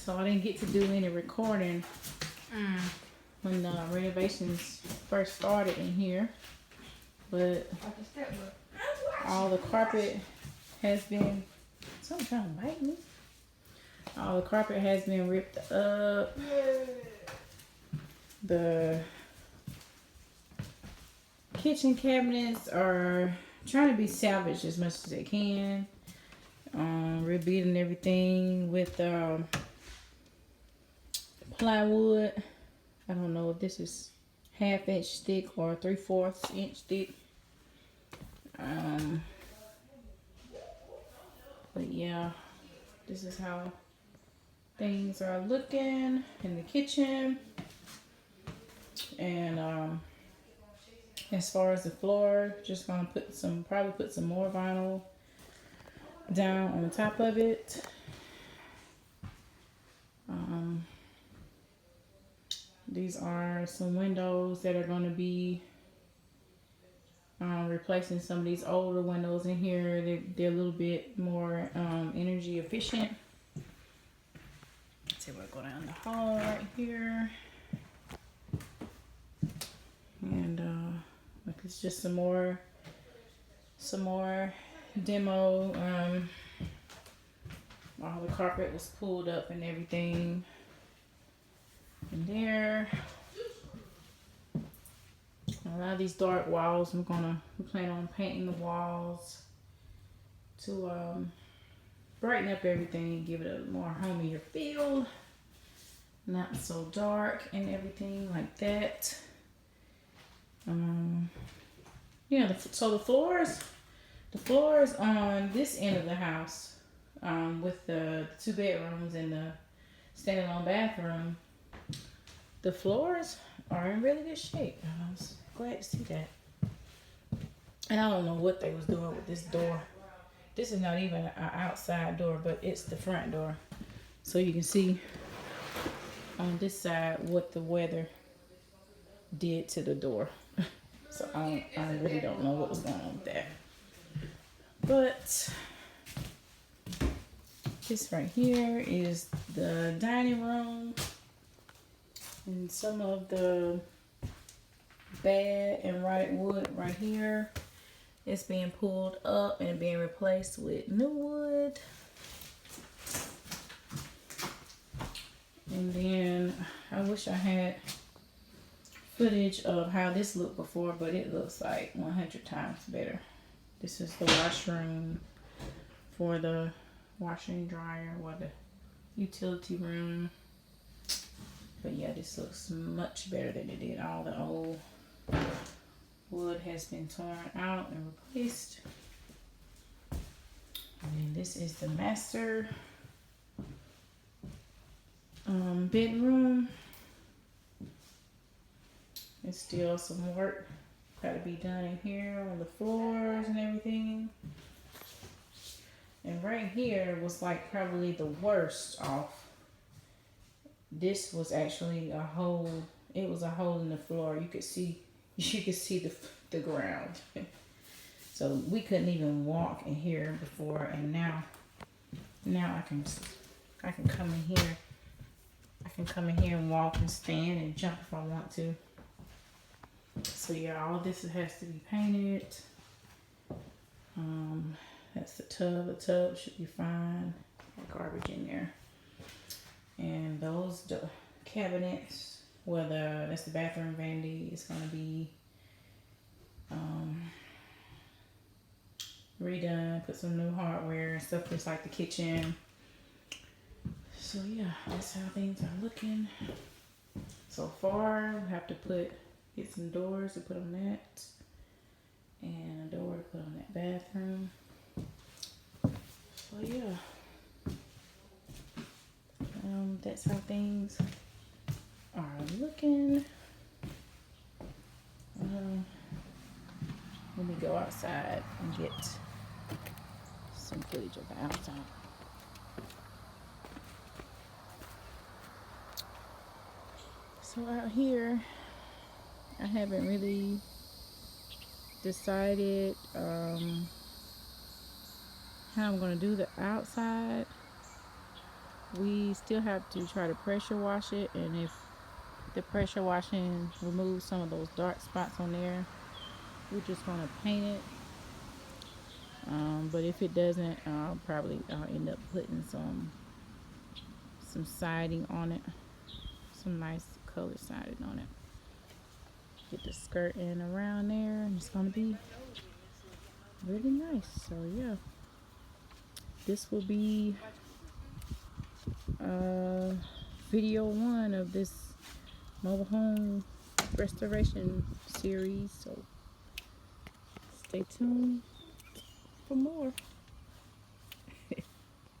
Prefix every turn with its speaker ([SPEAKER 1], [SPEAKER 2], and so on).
[SPEAKER 1] so I didn't get to do any recording when the renovations first started in here. But all the carpet has been, something trying to bite me. All the carpet has been ripped up. The kitchen cabinets are trying to be salvaged as much as they can. Rebuilding everything with plywood. I don't know if this is 1/2 inch thick or 3/4 inch thick. But yeah, this is how things are looking in the kitchen. And as far as the floor, just gonna probably put some more vinyl down on top of it. These are some windows that are going to be replacing some of these older windows in here. They're a little bit more energy efficient. So we'll go down the hall right here. And look, it's just some more demo. All the carpet was pulled up and everything. And there, a lot of these dark walls, we plan on painting the walls to brighten up everything, give it a more homier feel, not so dark and everything like that. Yeah, so the floors on this end of the house, with the 2 bedrooms and the standalone bathroom, the floors are in really good shape. I was glad to see that. And I don't know what they was doing with this door. This is not even an outside door, but it's the front door. So you can see on this side what the weather did to the door. So I really don't know what was going on with that. But this right here is the dining room. And some of the bad and rotted wood right here is being pulled up and being replaced with new wood. And then I wish I had footage of how this looked before, but it looks like 100 times better. This is the washroom for the washer and dryer, or the utility room. But yeah, this looks much better than it did. All the old wood has been torn out and replaced. And then this is the master bedroom. There's still some work got to be done in here on the floors and everything. And right here was like probably the worst off. This was actually a hole. It was a hole in the floor. You could see the ground. So we couldn't even walk in here before, and now I can come in here. I can come in here and walk and stand and jump if I want to. So yeah, all this has to be painted. That's the tub. The tub should be fine. Got garbage in there. And those cabinets, that's the bathroom vanity, is going to be redone, put some new hardware and stuff just like the kitchen. So yeah, that's how things are looking so far. We have to get some doors to put on that, and a door to put on that bathroom. So yeah. That's how things are looking. Let me go outside and get some footage of the outside. So out here, I haven't really decided how I'm going to do the outside. We still have to try to pressure wash it, and if the pressure washing removes some of those dark spots on there, we're just gonna paint it. But if it doesn't, I'll end up putting some siding on it, some nice color siding on it. Get the skirt in around there, and it's gonna be really nice. So yeah, this will be uh, video one of this mobile home restoration series. So stay tuned for more.